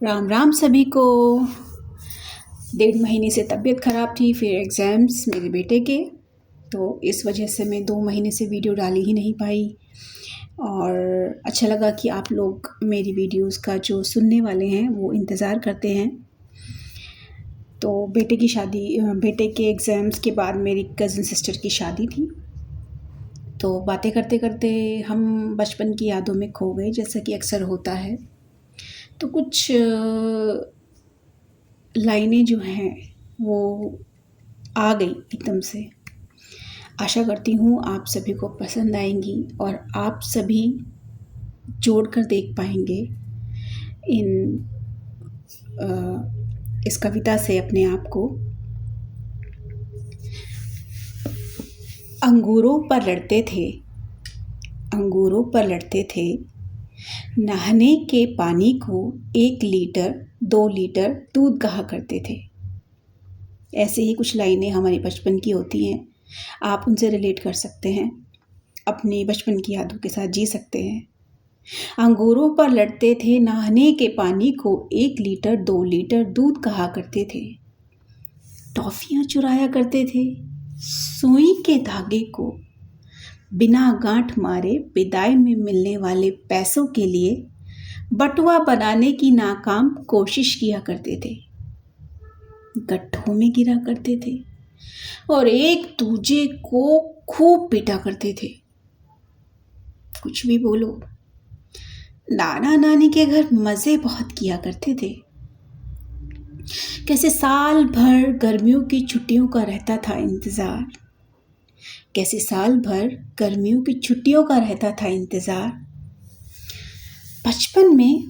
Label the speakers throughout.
Speaker 1: राम राम सभी को। 1.5 महीने से तबीयत ख़राब थी, फिर एग्ज़ाम्स मेरे बेटे के, तो इस वजह से मैं 2 महीने से वीडियो डाल ही नहीं पाई। और अच्छा लगा कि आप लोग मेरी वीडियोस का जो सुनने वाले हैं वो इंतज़ार करते हैं। तो बेटे के एग्ज़ाम्स के बाद मेरी कज़न सिस्टर की शादी थी, तो बातें करते करते हम बचपन की यादों में खो गए, जैसा कि अक्सर होता है। तो कुछ लाइनें जो हैं वो आ गई एकदम से। आशा करती हूँ आप सभी को पसंद आएंगी और आप सभी जोड़कर देख पाएंगे इस कविता से अपने आप को। अंगूरों पर लड़ते थे नहाने के पानी को 1 लीटर 2 लीटर दूध कहा करते थे। ऐसे ही कुछ लाइनें हमारे बचपन की होती हैं, आप उनसे रिलेट कर सकते हैं, अपनी बचपन की यादों के साथ जी सकते हैं। अंगूरों पर लड़ते थे नहाने के पानी को 1 लीटर 2 लीटर दूध कहा करते थे। टॉफियाँ चुराया करते थे सुई के धागे को, बिना गांठ मारे विदाई में मिलने वाले पैसों के लिए बटुआ बनाने की नाकाम कोशिश किया करते थे। गड्ढों में गिरा करते थे और एक दूजे को खूब पीटा करते थे। कुछ भी बोलो, नाना नानी के घर मजे बहुत किया करते थे। कैसे साल भर गर्मियों की छुट्टियों का रहता था इंतजार, बचपन में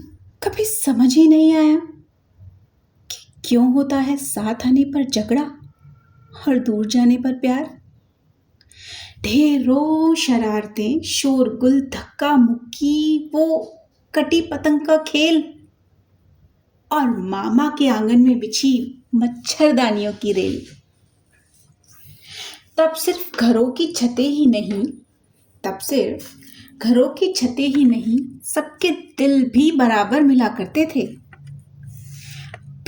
Speaker 1: कभी समझ ही नहीं आया कि क्यों होता है साथ आने पर झगड़ा और दूर जाने पर प्यार। ढेरों शरारतें, शोरगुल, धक्का मुक्की, वो कटी पतंग का खेल और मामा के आंगन में बिछी मच्छरदानियों की रेल। तब सिर्फ घरों की छतें ही नहीं, सबके दिल भी बराबर मिला करते थे।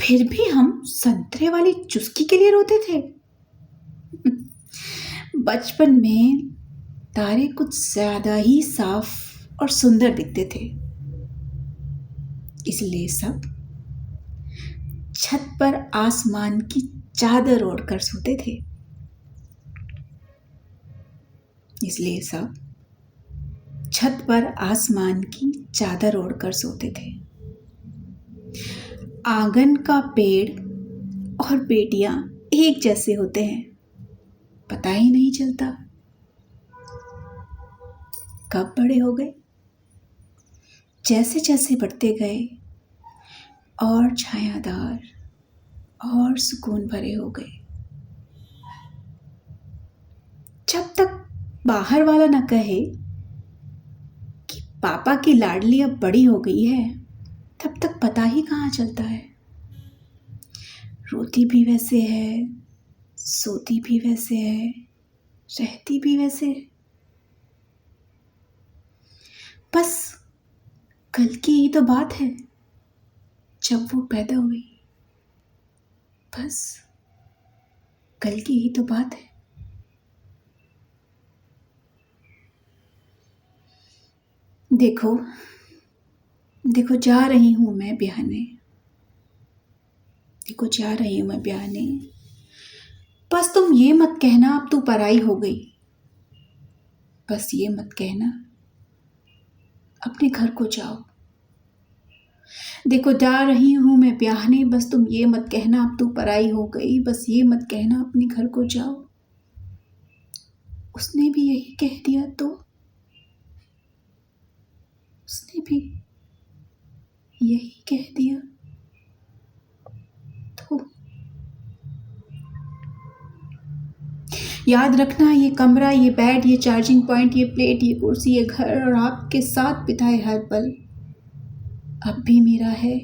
Speaker 1: फिर भी हम संतरे वाली चुस्की के लिए रोते थे। बचपन में तारे कुछ ज्यादा ही साफ और सुंदर दिखते थे, इसलिए सब छत पर आसमान की चादर ओढ़कर सोते थे। आंगन का पेड़ और बेटियां एक जैसे होते हैं, पता ही नहीं चलता कब बड़े हो गए। जैसे जैसे बढ़ते गए और छायादार और सुकून भरे हो गए। जब तक बाहर वाला न कहे कि पापा की लाडली अब बड़ी हो गई है, तब तक पता ही कहाँ चलता है। रोती भी वैसे है, सोती भी वैसे है, रहती भी वैसे है। बस कल की ही तो बात है जब वो पैदा हुई, बस कल की ही तो बात है। देखो जा रही हूं मैं ब्याहने, बस तुम ये मत कहना अब तू पराई हो गई, बस ये मत कहना अपने घर को जाओ। देखो जा रही हूं मैं ब्याहने, बस तुम ये मत कहना अब तू पराई हो गई, बस ये मत कहना अपने घर को जाओ। उसने भी यही कह दिया तो याद रखना, ये कमरा, ये बेड, ये चार्जिंग पॉइंट, ये प्लेट, ये कुर्सी, ये घर और आपके साथ बिताए हर पल अब भी मेरा है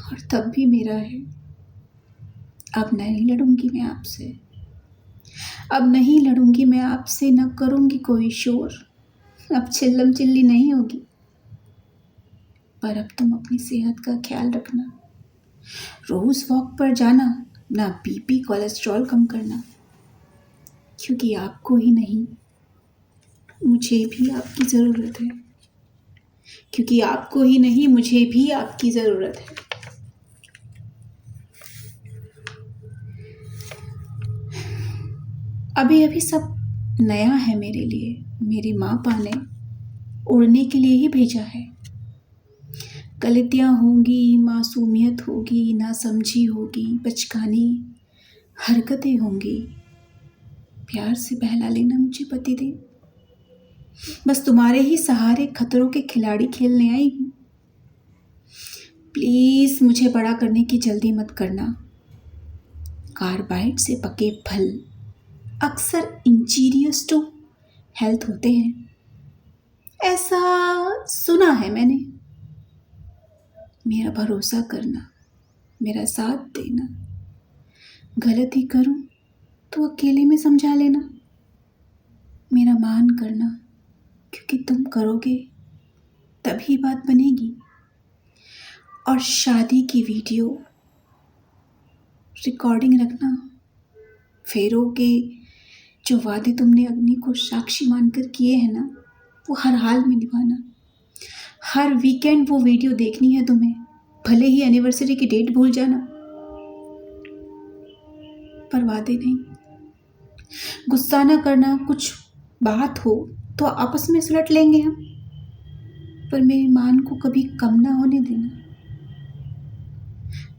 Speaker 1: और तब भी मेरा है। अब नहीं लड़ूंगी मैं आपसे, न करूंगी कोई शोर, अब चिल्लम चिल्ली नहीं होगी। पर अब तुम अपनी सेहत का ख्याल रखना, रोज़ वॉक पर जाना, ना बीपी कोलेस्ट्रॉल कम करना, क्योंकि आपको ही नहीं मुझे भी आपकी ज़रूरत है, क्योंकि आपको ही नहीं मुझे भी आपकी ज़रूरत है। अभी अभी सब नया है मेरे लिए, मेरी माँ पा ने उड़ने के लिए ही भेजा है। गलतियाँ होंगी, मासूमियत होगी, नासमझी होगी, बचकानी हरकतें होंगी। प्यार से बहला लेना मुझे पतिदेव, बस तुम्हारे ही सहारे खतरों के खिलाड़ी खेलने आई हूँ। प्लीज़ मुझे बड़ा करने की जल्दी मत करना। कार्बाइड से पके फल अक्सर इंजीरियस टू हेल्थ होते हैं, ऐसा सुना है मैंने। मेरा भरोसा करना, मेरा साथ देना, गलती करूं तो अकेले में समझा लेना, मेरा मान करना, क्योंकि तुम करोगे तभी बात बनेगी। और शादी की वीडियो रिकॉर्डिंग रखना, फेरों के जो वादे तुमने अग्नि को साक्षी मानकर किए हैं ना, वो हर हाल में निभाना। हर वीकेंड वो वीडियो देखनी है तुम्हें, भले ही एनिवर्सरी की डेट भूल जाना, पर वादे नहीं। गुस्सा ना करना, कुछ बात हो तो आपस में सुलट लेंगे हम, पर मेरी मान को कभी कम ना होने देना।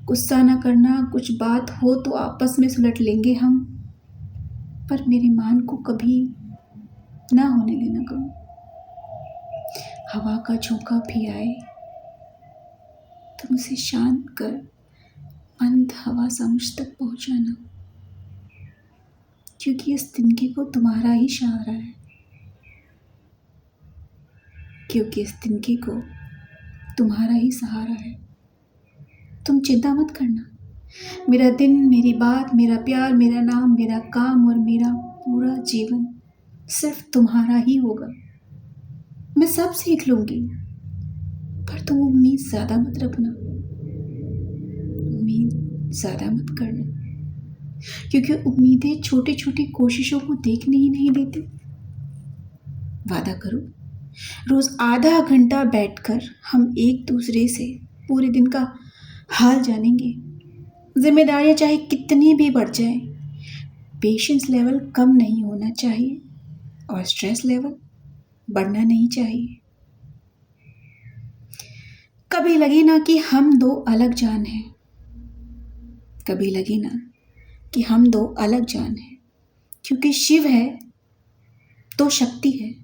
Speaker 1: गुस्सा ना करना, कुछ बात हो तो आपस में सुलट लेंगे हम, पर मेरी मान को कभी ना होने देना कम। हवा का झोंका भी आए तुम उसे शांत कर मंद हवा सा मुझ तक पहुंचाना, क्योंकि इस तिनके को तुम्हारा ही सहारा है, क्योंकि इस तिनके को तुम्हारा ही सहारा है। तुम चिंता मत करना, मेरा दिन, मेरी बात, मेरा प्यार, मेरा नाम, मेरा काम और मेरा पूरा जीवन सिर्फ तुम्हारा ही होगा। मैं सब सीख लूंगी, पर तुम उम्मीद ज़्यादा मत रखना, उम्मीद ज़्यादा मत करना, क्योंकि उम्मीदें छोटी छोटी कोशिशों को देखने ही नहीं देती। वादा करो, रोज़ आधा घंटा बैठकर हम एक दूसरे से पूरे दिन का हाल जानेंगे। जिम्मेदारियां चाहे कितनी भी बढ़ जाए, पेशेंस लेवल कम नहीं होना चाहिए और स्ट्रेस लेवल बढ़ना नहीं चाहिए। कभी लगे ना कि हम दो अलग जान हैं, कभी लगे ना कि हम दो अलग जान हैं, क्योंकि शिव है तो शक्ति है,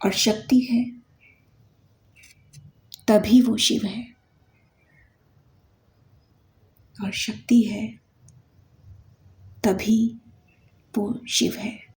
Speaker 1: और शक्ति है तभी वो शिव है, और शक्ति है तभी वो शिव है।